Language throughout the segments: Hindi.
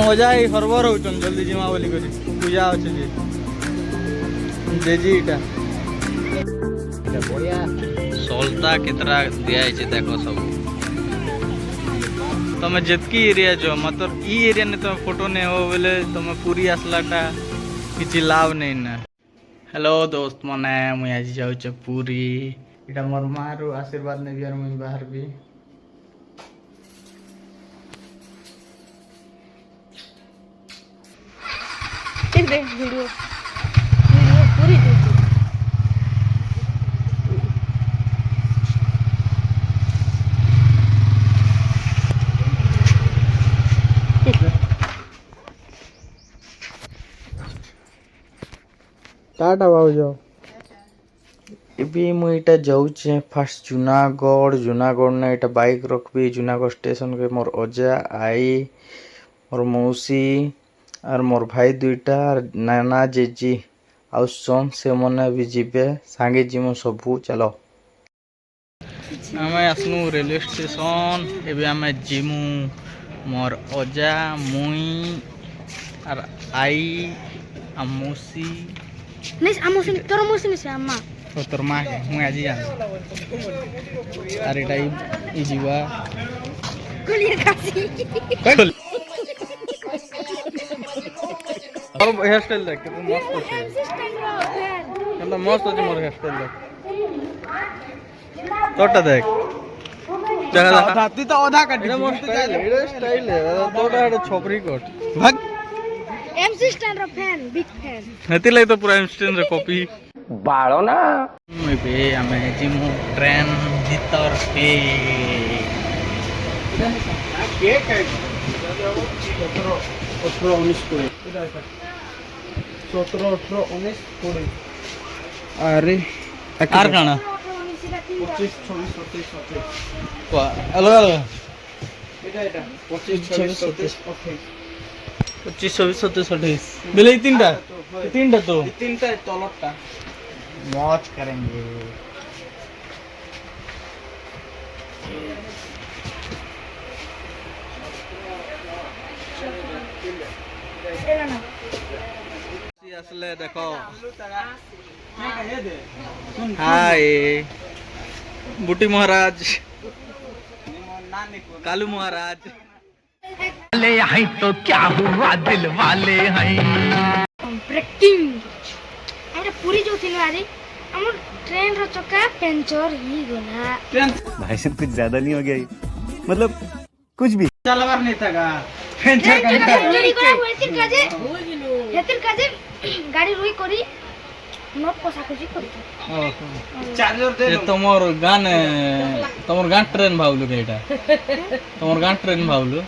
मजा ही हरबर होचन जल्दी जिमा बोली करी पूजा अच्छे जी जेजी इटा सोलता कितना दिया है देखो सब तुम जितकी एरिया जो मतलब ई एरिया ने तुम फोटो नहीं हो बोले तुम पूरी आसलाटा किसी लाभ नहीं ना। हेलो दोस्त मैंने मुझे आज जाऊँ पूरी इटा मोर मार आशीर्वाद ने भी और मुझे बाहर भी देख वीडियो पूरी देख टाटा बाबू जाओ एबी मु इटा जाऊचे फास्ट जूनागढ़ ने इटा बाइक रखबी जूनागढ़ स्टेशन के मोर अजा आई मोर मौसी और मोर भाई दुईटा नाना जेजी आउसन से मने भी जीवे सांगे जिमु सबू चलो आमे आसनु रेलवे स्टेशन एबे आमे जिमु मोर अजा मुई और आई मौसी नहीं आमोसी तोर मौसी नहीं से अम्मा तो तोर माँ है मुई आज जान अरे टाइम ई जीवा गोली खासी और हेयर स्टाइल देख कितना मस्त है कितना मस्त है मोर हेयर स्टाइल देख तोटा देख जगह धाती तो आधा काट इधर मस्त स्टाइल है तोटा है छोपरी कोट भाग एमसी स्टैंड रो फैन बिग फैन हेती लई तो पूरा इंस्टेंट रे कॉपी बाळो ना बे हमें जिमु ट्रेन भीतर पे केक है 18 19 कोई 17 18 19 कोई अरे आर काना 25 26 27 28 को अलग अलग एटा 25 26 27 25 26 27 28 बेले तीनटा तो तीनटा तलटटा मौज करेंगे असले देखो हाय बुटी महाराज कालू महाराज वाले हैं तो क्या हुआ दिल वाले हैं ब्रेकिंग अरे पूरी जो थी ना हमर ट्रेन रो चक्का पंचर ही गला भाई साहब कुछ ज्यादा नहीं हो गया मतलब कुछ भी चलवार नहीं था का पंचर का हेतिर काजे गाड़ी रुई करी नोट को साकुजी करी चार्जर दे तमोर गान ट्रेन भावलु केटा तमोर गान ट्रेन भावलु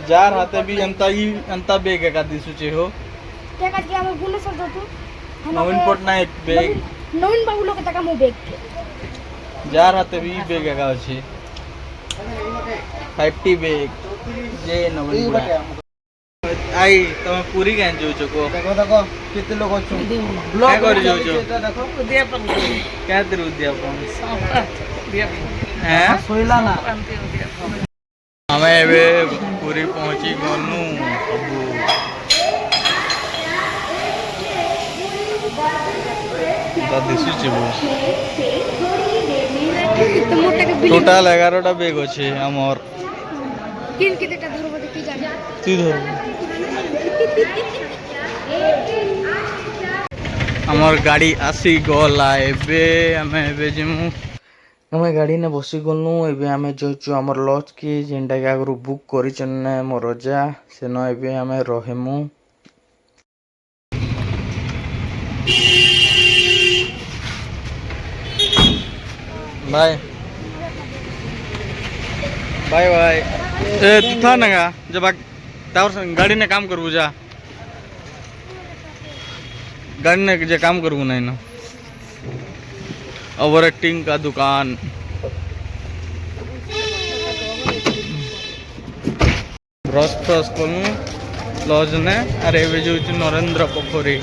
जार हाते भी अंता बेग का दिसुचे हो त्या का की आम्ही गुण सर जातो नवीन पटनायक बेग नवीन बाबू लोक तका मो बेग जार हाते भी बेग का अछि 50 बेग जे नवीन आई तुम पूरी गान जो चको देखो कितने लोग छु ब्लॉग कर जो देखो उद्यापन क्या तेरे उद्यापन हैं सोइला ना हमें एबे पूरी पहुंची गनु सब दिसु छिबो टोटल 11टा बैग अछि हमर किन केटा धरबो देखि जाने तू धर हमर गाड़ी आसी गला एबे हमें एबे जिमु हमें गाड़ी ने बसी गलु एबे हमें जोचु हमर लॉज की जेंटा के आगु बुक करिचन ने मोर रजा से न एबे हमें रहेमु बाय बाय बाय ए तू था ना जब तावर गाड़ी ने काम करबू जा गाड़ी ने जे काम करबू नहीं ना ओवर एक्टिंग का दुकान। ब्रश फ्रश करूँ लॉज ने आरे एवं जो नरेंद्र पोखरी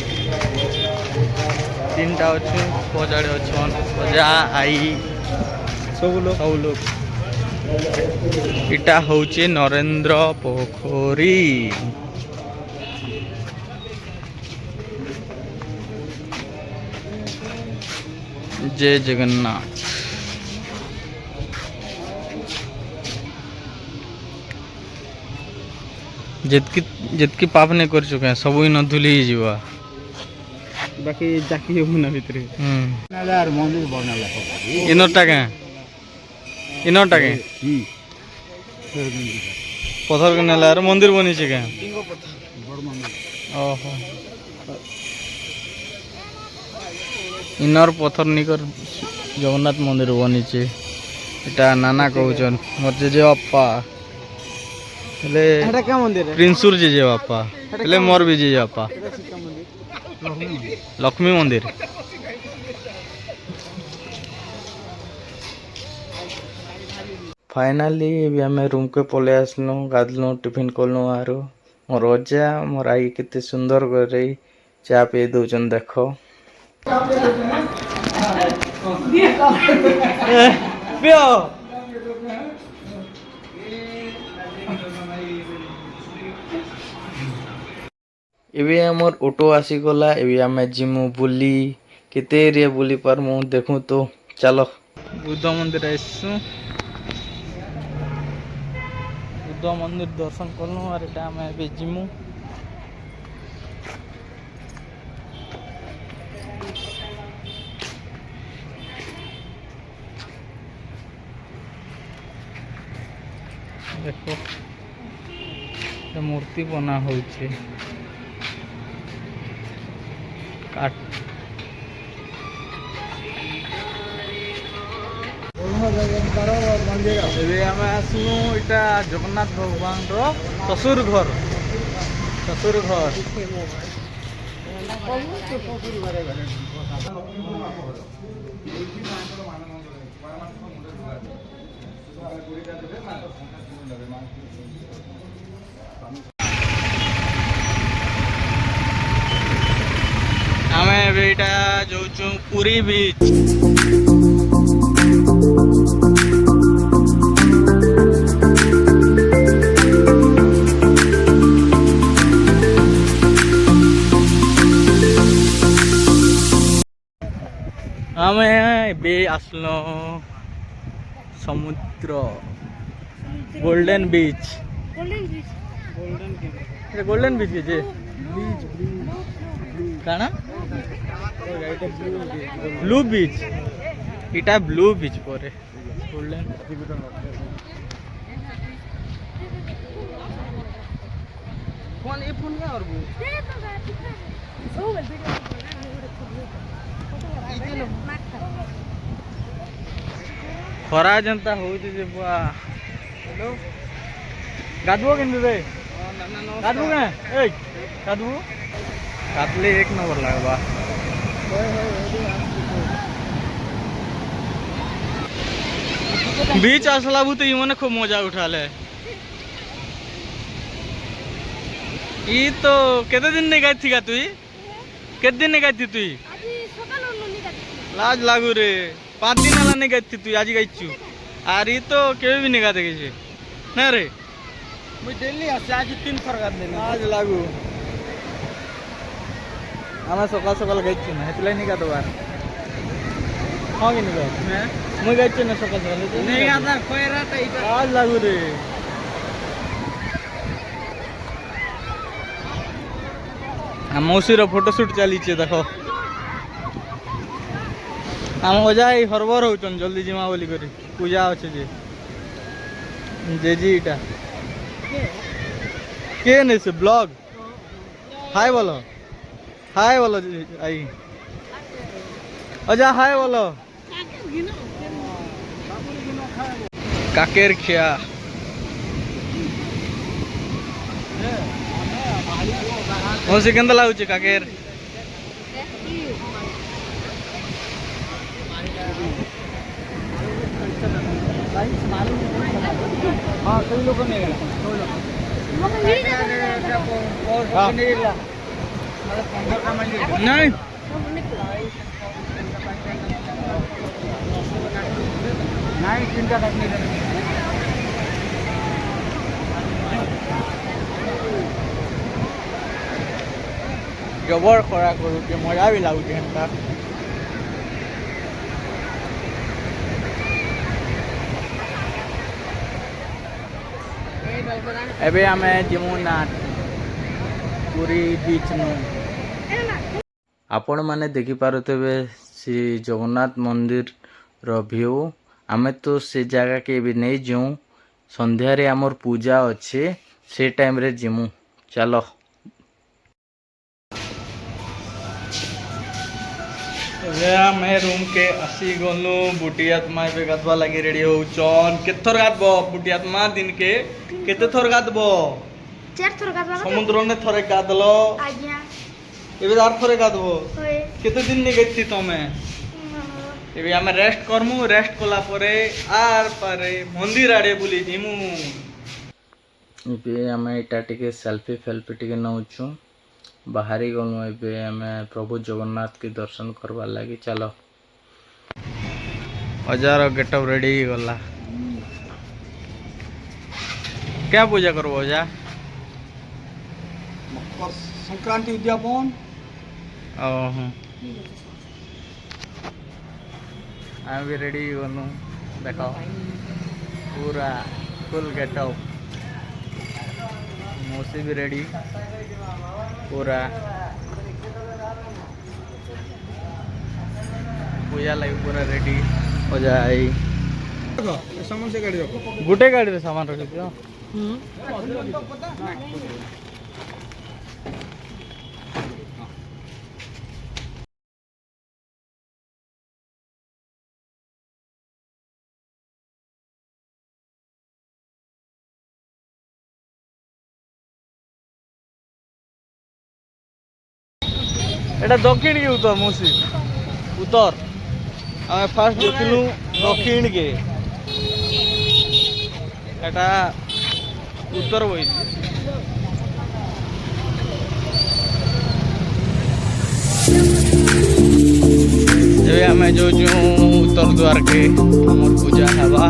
3टा अच्छे पजाड़े अच्छन पजा आई सब लोग इटा होचे नरेंद्र पोखरी। जय जगन्नाथ। जितकी पाप नहीं कर चुके हैं सब इन धुली जीवा बाकी जाकी होना भितर यार मंदिर बनाला इनटा के पत्थर के नेला मंदिर बनी के ओहो इनर पत्थर निकर जगन्नाथ मंदिर बनी इटा नाना कहन मोर जेजे बापा प्रिंसुर जेजे बापा मोर भी जेजे बापा लक्ष्मी मंदिर। फाइनाली आम रूम के पलि आसलु गाधलु टिफिन कलु आरो मोर अजा मोर आई केते सुंदर करे चा पी दौन देख एबे हमर ऑटो आसीगला एबे आमे जिमु बुली केते एरिया बुली पारमु देखु तो चलो बुद्ध मंदिर आइसु बुद्ध मंदिर दर्शन करनु और एटा आमे एबे जिमु देखो ये मूर्ति बना होइछे काट इटा जगन्नाथ भगवान रो ससुर घर आमे बेटा जो पुरी बीच आमे बे आसलो समुद्र गोल्डन बीच गोल्डन बीच जे काना ब्लू बीच इटा ब्लू बीच पर गोल्डन फोन ये फोन क्या और खरा जनता हो जे बुआ हेलो गादबो किन रे गादबो के ए गादबो काटले 1 नंबर लागबा बीच असला भूत ई मने खूब मजा उठाले ई तो केते दिन ने गाय थी का तुई केते दिन ने गाय थी तुई लाज लागू रे 5 दिन वाला नहीं गई तू आज गई आर ये तो केवे भी नहीं गाते किसी ना रे मुझे डेली आसे आज 3 थर गात देनी आज लागू आमा सकाल सकाल गई ना हेतले नहीं गातो बार हां कि नहीं गात मैं गई ना सकाल सकाल नहीं गाता कोई रात आज लागू रे हम मौसी रो फोटो शूट चली छे देखो आम अजाई हरबर होचन जल्दी जिमा बोली करी पूजा अच्छे जे जी इटा के नहीं से ब्लॉग हाय बोलो आई अजा हाय बोलो काकेर खिया मौसी केंदा लाଗୁଛି काकेर हाँ कई लोग नहीं गए नहीं नहीं चिंता नहीं जबर खरा करूँ मजा भी लगुचे हेन्ता एबे आमे जिमुनाथ पुरी बीच नु आपण माने देखि पारुतबे श्री जगन्नाथ मंदिर रो व्यू आमे तो से जगह के भी नहीं जाऊँ संध्या रे आमर पूजा अच्छे से टाइम रे जिमु चलो मैं रूम के आसी गलु बुटियात्मा पे गाधवा लगी रेडी हो चन केथर गाधबो बुटियात्मा दिन के केते थर गाधबो 4 थर गाधबा समुद्र ने थरे गाधलो आज्ञा एबे आर थरे गाधबो होय केते दिन ने गइती तमे एबे हम रेस्ट करमु रेस्ट कोला परे आर पारे मंदिर आड़े बुली जिमु एबे हम एटा टिके सेल्फी फेल्फी टिके नउछु बाहरी गलु एबे हमें प्रभु जगन्नाथ के दर्शन करवा लगी चलो हजार गेटअप रेडी गला क्या पूजा करबो जा मकर संक्रांति उद्यापन ओह आई भी रेडी गलु देखो पूरा फुल गेटअप मौसी भी रेडी पूरा पूजा लगी पूरा रेडी हो जाए सामान से गाड़ी रखो गुटे गाड़ी रे सामान रख दियो এটা দক্ষিণ কে উত্তর মৌসি উত্তর আমি ফার্স্ট দেখিলু দক্ষিণ কে এটা উত্তর বইছে ଏବେ ଆମେ ଯାଉଛୁ ଉତ୍ତର ଦ୍ୱାର के ଆମର ପୂଜା ହେବା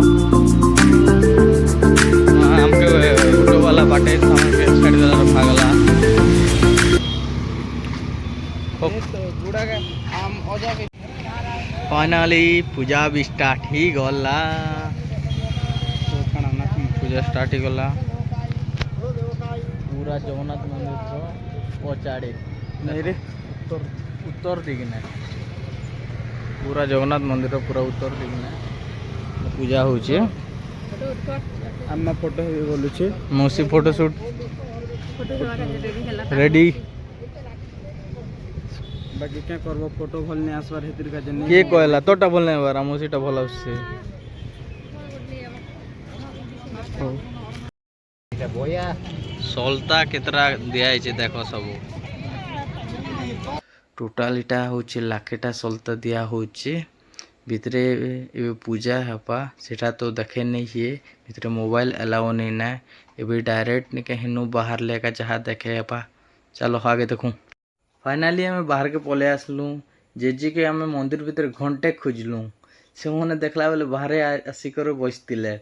ଆମକେ ଅଟୋ वाला बाटे हमके छाड़ देला भागला फाइनली पूजा भी स्टार्ट ही गला पूजा स्टार्ट ही गला पूरा जगन्नाथ मंदिर तो पचाड़े नहीं रे उत्तर उत्तर दिखना पूरा जगन्नाथ मंदिर पूरा उत्तर दिखना पूजा होचे आम फोटो गलुचे मौसी फोटो शूट रेडी बाकी क्या करबो फोटो भल ने आसबार हेतिर का जने के कहला तोटा भल ने बार मौसीटा भल आसे बोया सल्ता केतरा दिया है देखो सब टोटाल इटा होचे लाखेटा सल्ता दिया होचे भितरे पूजा हेपा सेटा तो देखे नहीं है भितरे मोबाइल अलाउ नहीं ना एबे डायरेक्ट ने कहीं बाहर लेका जहाँ देखे हेपा चलो आगे देखूँ फाइनाली आम बाहर के पले आसलु जेजी के आम मंदिर भीतर घंटे खोजलु से मैंने देखला बेले बाहर आसिक बसते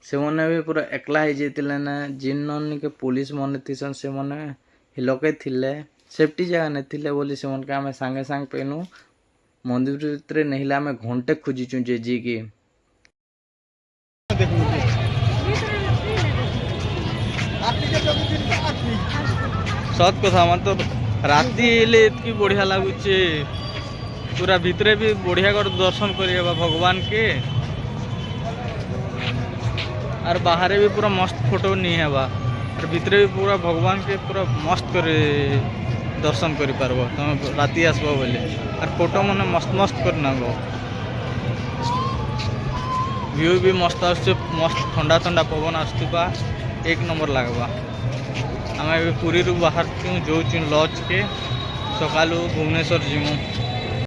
से मैंने भी पूरा एकला हो जाते ना जिन के पुलिस मन थीसन से मैंने हिलके थिले सेफ्टी जगह नहीं थिले बोली से मन के आम सांगे सांग पेनु मंदिर भीतर नहीं आम घंटे खोजिचु जेजी के सत कथा मन तो राति इतनी बढ़िया लगुचे पूरा भितरे भी बढ़िया कर दर्शन करिएबा भगवान के और बाहर भी पूरा मस्त फोटो नहीं है बा और भितरे भी पूरा भगवान के पूरा मस्त कर दर्शन करि पारबो तुम राति आसबो बोले और फोटो माने मस्त मस्त करना गो व्यू भी मस्त आसছে मस्त ठंडा ठंडा पवन आसुबा एक नंबर लगवा आम पुरी बाहर जो लॉज के सकालू भुवनेश्वर जीमु